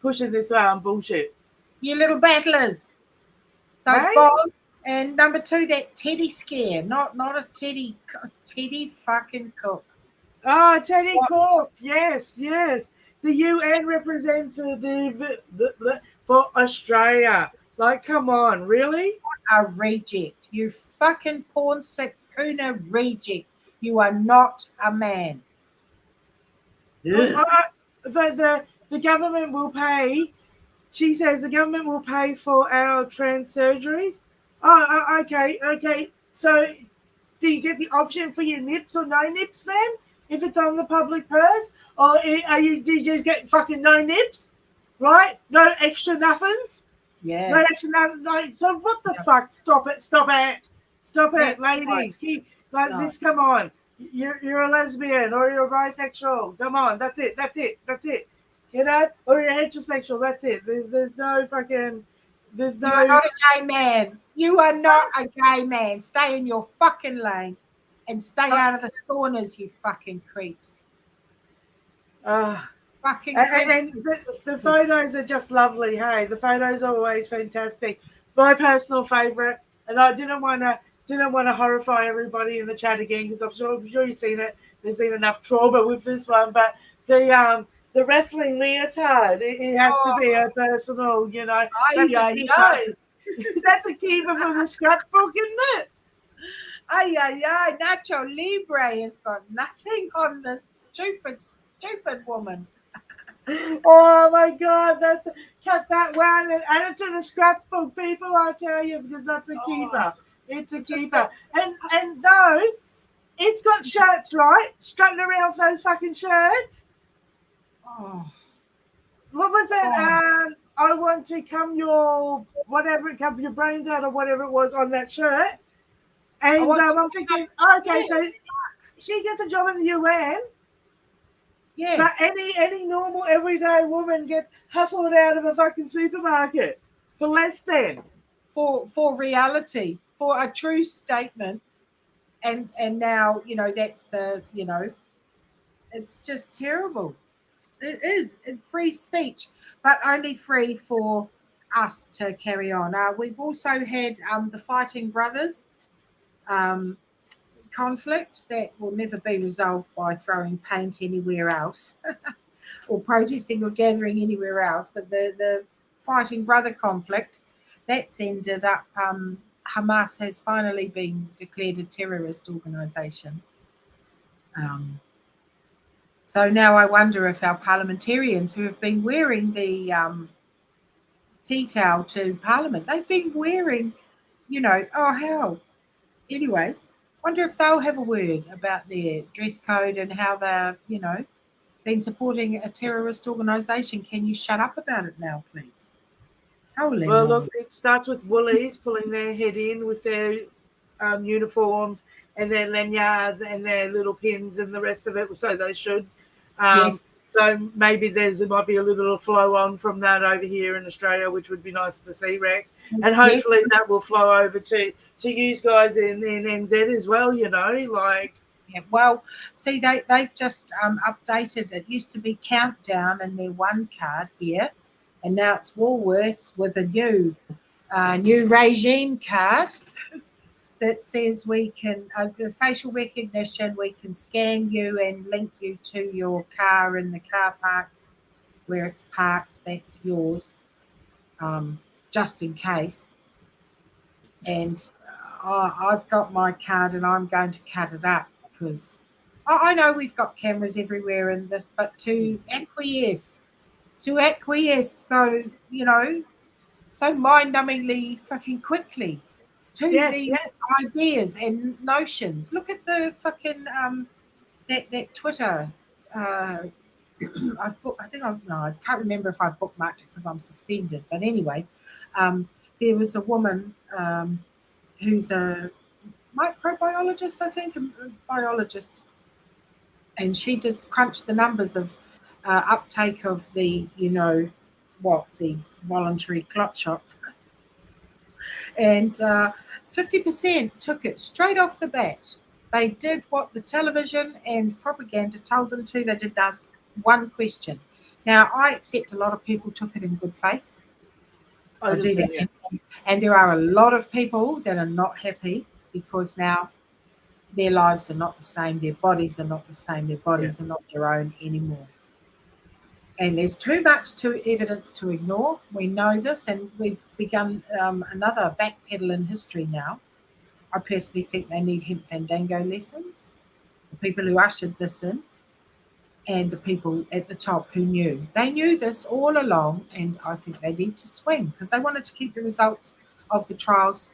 pushing this bullshit. your little battlers? So it's Hey? Bond. And number two, that Teddy scare. Not a Teddy fucking Cook. Oh, Teddy What Cook, yes. The UN representative for Australia. Like, come on, really? a reject. You fucking porn sick Kuna reject. You are not a man. Ugh. The government will pay. She says the government will pay for our trans surgeries. Oh, okay. So, do you get the option for your nips or no nips then? If it's on the public purse, or do you just get fucking no nips, right? No extra nothings. Yeah. No extra nothing. No, so what the Yeah. fuck? Stop it, That's ladies. right. Keep like No. this. Come on. You're a lesbian or you're a bisexual. Come on, that's it. Or you're heterosexual. That's it. There's no fucking. There's no. You are not a gay man. You are not a gay man. Stay in your fucking lane and stay out of the saunas, you fucking creeps. Fucking creeps. And the photos are just lovely. Hey, the photos are always fantastic. My personal favorite, and I didn't want to horrify everybody in the chat again because I'm sure you've seen it. There's been enough trauma with this one, but the wrestling leotard, it has to be a personal, That's a keeper for the scrapbook, isn't it? Nacho Libre has got nothing on this stupid woman. Oh my God, cut that one and add it to the scrapbook, people. I tell you, because that's a keeper. It's a keeper, and though it's got shirts, right, strutting around for those fucking shirts. Oh. What was it? I want to come your brains out or whatever it was on that shirt. And I'm thinking, okay, so she gets a job in the UN. Yeah. But any normal everyday woman gets hustled out of a fucking supermarket for less than. For reality, for a true statement. And now, that's the, it's just terrible. It is. It's free speech, but only free for us to carry on. We've also had the Fighting Brothers conflict that will never be resolved by throwing paint anywhere else or protesting or gathering anywhere else. But the Fighting Brother conflict, that's ended up, Hamas has finally been declared a terrorist organisation. So now I wonder if our parliamentarians who have been wearing the tea towel to Parliament, they've been wearing, hell. Anyway, wonder if they'll have a word about their dress code and how they're, been supporting a terrorist organisation. Can you shut up about it now, please? Holy Well, moly. look, it starts with Woolies pulling their head in with their uniforms and their lanyards and their little pins and the rest of it. So they should. Yes. So maybe there might be a little flow on from that over here in Australia, which would be nice to see, Rex. And Yes. hopefully that will flow over to you guys in NZ as well. You know, like Yeah, well, see, they've just updated. It used to be Countdown and their one card here, and now it's Woolworths with a new regime card that says we can the facial recognition. We can scan you and link you to your car in the car park where it's parked. That's yours, just in case. And I've got my card and I'm going to cut it up because I know we've got cameras everywhere in this, but to acquiesce so, so mind-numbingly fucking quickly to yes, these yes, ideas and notions. Look at the fucking that Twitter. Uh, I think no, I can't remember if I bookmarked it because I'm suspended. But anyway, um, there was a woman who's a microbiologist, I think, a biologist, and she did crunch the numbers of uptake of the voluntary clot shot, and 50% took it straight off the bat. They did what the television and propaganda told them to. They didn't ask one question. Now, I accept a lot of people took it in good faith. I I do do too. that. Yeah, And there are a lot of people that are not happy because now their lives are not the same, their bodies are not the same, their yeah, bodies are not their own anymore. And there's too much to evidence to ignore. We know this, and we've begun another backpedal in history now. I personally think they need hemp fandango lessons. The people who ushered this in, and the people at the top who knew. They knew this all along, and I think they need to swing because they wanted to keep the results of the trials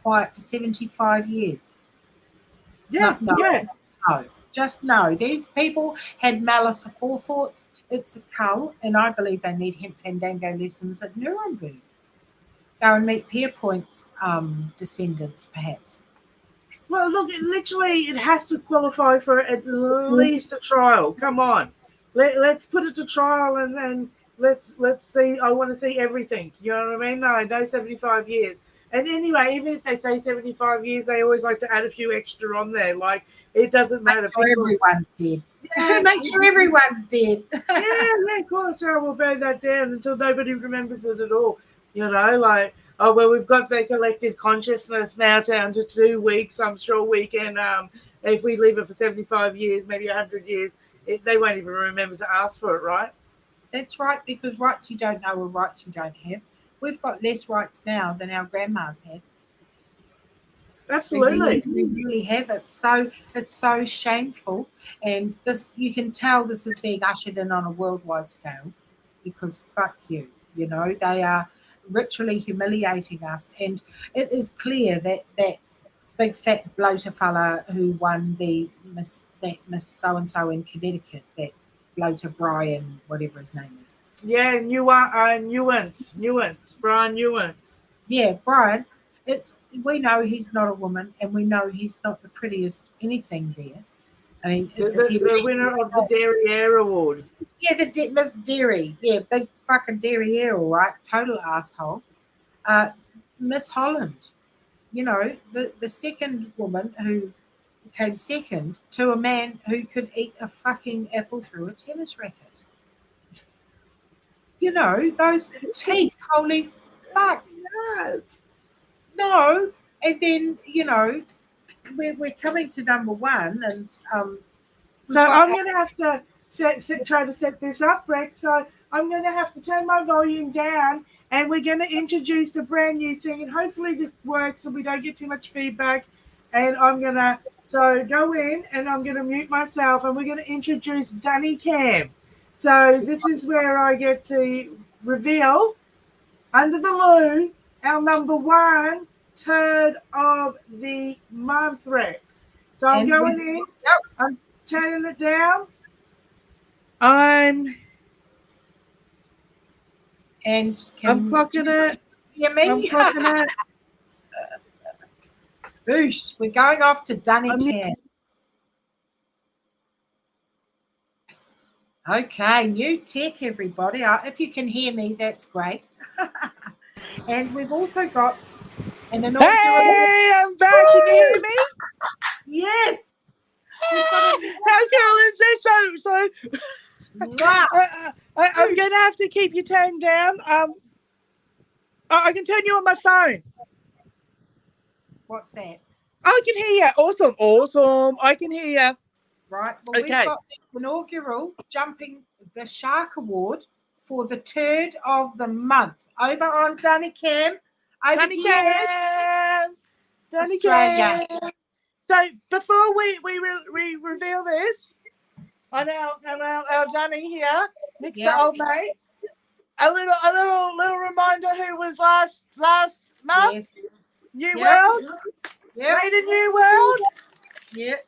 quiet for 75 years. No, yeah, no, yeah. no. Just no. These people had malice aforethought. It's a cull, and I believe they need hemp fandango lessons at Nuremberg. Go and meet Pierpoint's descendants, perhaps. Well, look, it has to qualify for at least a trial. Come on, let's put it to trial and then let's see. I want to see everything. You know what I mean? No 75 years. And anyway, even if they say 75 years, they always like to add a few extra on there. Like it doesn't Make matter. sure People, everyone's dead. yeah, Make sure everyone's dead. yeah, yeah, of course. Yeah, we'll burn that down until nobody remembers it at all. You know, like, oh, well, we've got their collective consciousness now down to 2 weeks. I'm sure we can, if we leave it for 75 years, maybe 100 years, they won't even remember to ask for it, right? That's right, because rights you don't know are rights you don't have. We've got less rights now than our grandmas had. Absolutely. We really have. It's so shameful, and this you can tell this is being ushered in on a worldwide scale, because fuck you, they are ritually humiliating us, and it is clear that big fat bloater fella who won Miss so and so in Connecticut, that bloater Brian, whatever his name is. Yeah, nuance, Brian Nuance. Yeah, Brian. It's we know he's not a woman, and we know he's not the prettiest anything there. I mean, The, if he the, was, the winner of the Derriere Award. yeah, Miss Dairy, yeah, big fucking Derriere, all right, total asshole. Uh, Miss Holland, the second woman who came second to a man who could eat a fucking apple through a tennis racket. Those teeth, holy fuck, Yes. no. And then, we're coming to number one, and we've So got I'm going to have to try to set this up, Rex. So I'm going to have to turn my volume down, and we're going to introduce a brand new thing, and hopefully this works and we don't get too much feedback. And I'm going to go in, and I'm going to mute myself, and we're going to introduce Dunny Cam. So this is where I get to reveal under the loo our number one turd of the month, Rex. So I'm and going in. yep, I'm turning it down. I'm And I'm clocking it. hear me? I'm clocking it. Boosh, we're going off to Dunny I'm Camp. Okay, new tech, everybody. If you can hear me, that's great. And we've also got an inaugural. Hey, I'm back. Can you hear me? Yes. We've got an How cool is this? So Mwah. I'm going to have to keep you turned down. I can turn you on my phone. What's that? I can hear you. Awesome. I can hear you. Right. Well, Okay. we've got the inaugural Jumping the Shark Award for the Turd of the Month over on Dunny Camp. Over Dunny here, Cam. Dunny Australia. Cam. So before we reveal this on our Dunny here next to old mate, a little reminder who was last month. Yes. New World. Yep. Made a new world. Yep.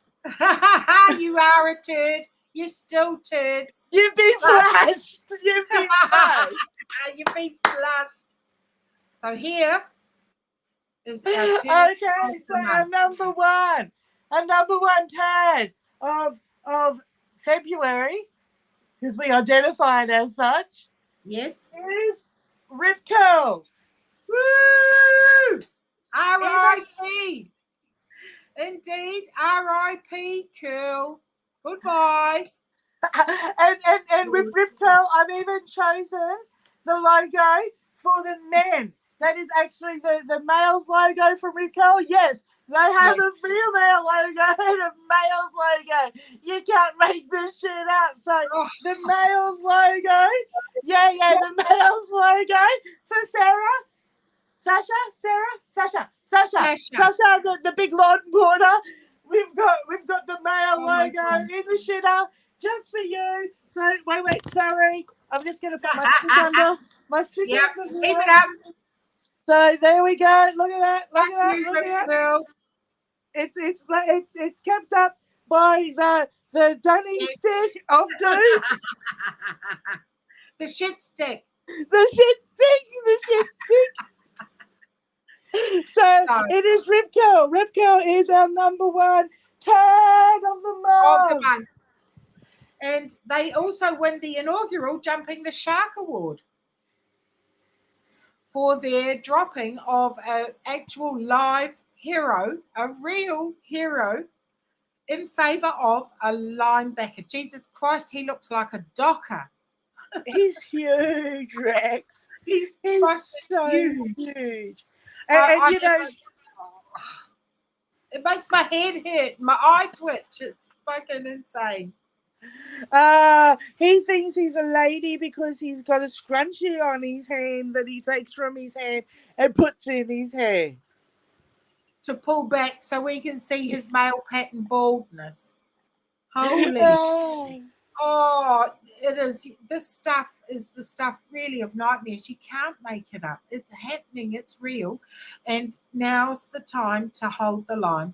You are a turd. You're still turds. You've been flashed. You've been flashed. You've been flushed. So here is our turd. Okay, so our number one turd of February, because we identified as such. Yes. Is Rip Curl. Woo! R.I.P. Indeed, R.I.P. Curl. Goodbye. and with Rip Curl, I've even chosen the logo for the men. That is actually the male's logo from Rip Curl. Yes, they have a female logo and a male's logo. You can't make this shit up. So the male's logo, the male's logo for Sasha, the big lawn porter. We've got the male logo in the shitter just for you. So wait, sorry. I'm just gonna put my stick under. My stick under. Keep it up. So there we go. Look at that. Look at You, that. It's kept up by the Dunny stick of doom. The shit stick. The shit stick. So it is Rip Curl. Rip Curl is our number one turd of the month. And they also win the inaugural Jumping the Shark Award for their dropping of an actual live hero, a real hero, in favour of a linebacker. Jesus Christ, he looks like a docker. He's huge, Rex. He's so huge. And you know, it makes my head hurt, my eye twitch. It's fucking insane. He thinks he's a lady because he's got a scrunchie on his hand that he takes from his hand and puts in his hair to pull back so we can see his male pattern baldness. Holy. It is. This stuff is the stuff really of nightmares. You can't make it up. It's happening. It's real. And now's the time to hold the line.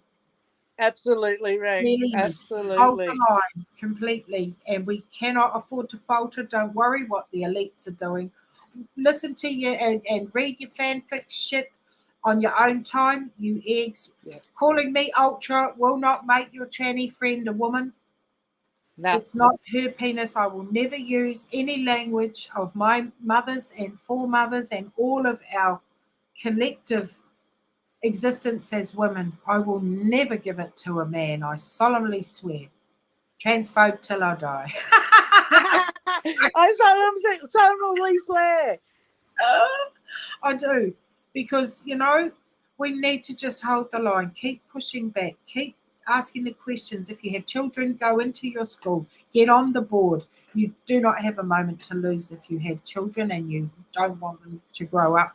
Absolutely, Rex. Really absolutely. Hold the line completely. And we cannot afford to falter. Don't worry what the elites are doing. Listen to you and read your fanfic shit on your own time, you eggs. Yeah. Calling me ultra will not make your tranny friend a woman. No. It's not her penis. I will never use any language of my mothers and foremothers and all of our collective existence as women. I will never give it to a man. I solemnly swear. Transphobe till I die. I solemnly swear. I do. Because, we need to just hold the line. Keep pushing back. Keep asking the questions. If you have children, go into your school. Get on the board. You do not have a moment to lose if you have children and you don't want them to grow up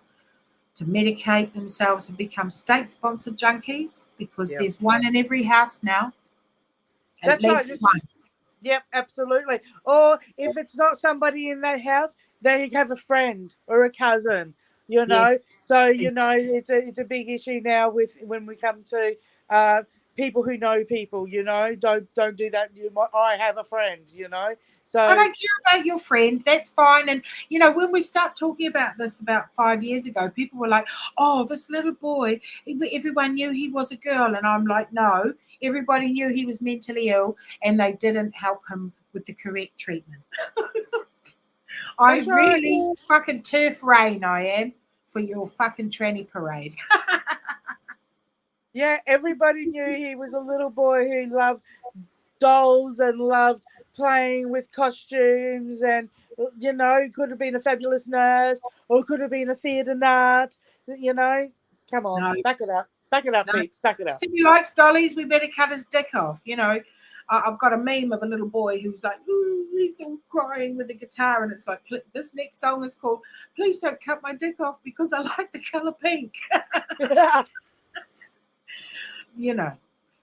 to medicate themselves and become state-sponsored junkies, because there's one in every house now. That's right. One. Yep, absolutely. Or if it's not somebody in that house, they have a friend or a cousin. So it's a big issue now with when we come to people who know people, don't do that. I have a friend, So I don't care about your friend. That's fine. And, when we start talking about this about 5 years ago, people were like, oh, this little boy, everyone knew he was a girl. And I'm like, no, everybody knew he was mentally ill and they didn't help him with the correct treatment. I that's right. really fucking turf rain, I am, for your fucking tranny parade. Yeah, everybody knew he was a little boy who loved dolls and loved playing with costumes, and could have been a fabulous nurse or could have been a theatre nut. Come on, No, back it up, no. peeps, back it up. If he likes dollies, we better cut his dick off. I've got a meme of a little boy who's like, ooh, he's all crying with the guitar, and it's like, this next song is called "Please Don't Cut My Dick Off Because I Like the Color Pink."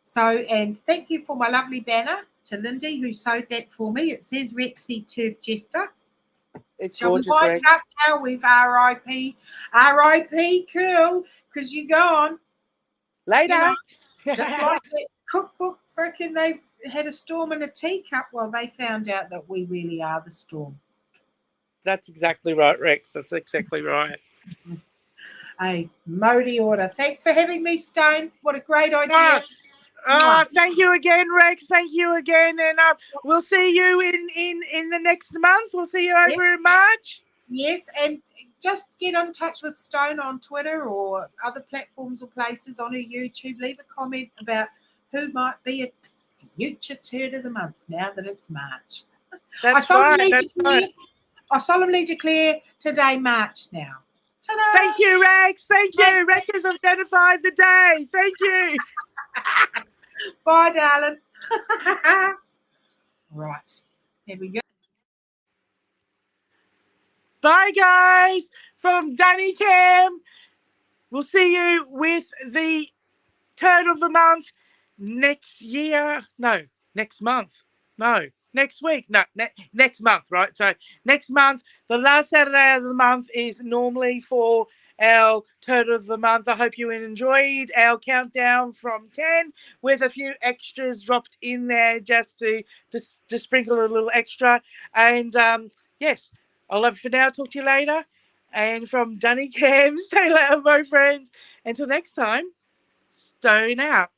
So, and thank you for my lovely banner to Lindy who sewed that for me. It says Rexy Turf Jester. It's Shall we gorgeous, wind Rex. it up now with R.I.P. Cool, because you're gone. Later. Just like that cookbook, freaking they had a storm in a teacup. Well, they found out that we really are the storm. That's exactly right, Rex. That's exactly right. A Modi order. Thanks for having me, Stone. What a great idea. Thank you again, Rex. Thank you again, and we'll see you in the next month. We'll see you over in March. Yes, and just get in touch with Stone on Twitter or other platforms or places on her YouTube. Leave a comment about who might be a future Turd of the Month now that it's March. I solemnly declare today March now. Ta-da! Thank you, Rex. Thank you. Rex has identified the day. Thank you. Bye, darling. Right. Here we go. Bye, guys. From Danny Cam. We'll see you with the Turd of the Month next year. No, next month. No, next week. No, next month, right? So next month, the last Saturday of the month is normally for our Turd of the Month. I hope you enjoyed our countdown from 10 with a few extras dropped in there just to sprinkle a little extra. And yes, I'll love it for now. Talk to you later. And from Dunny Cam, stay later, my friends. Until next time, Stone out.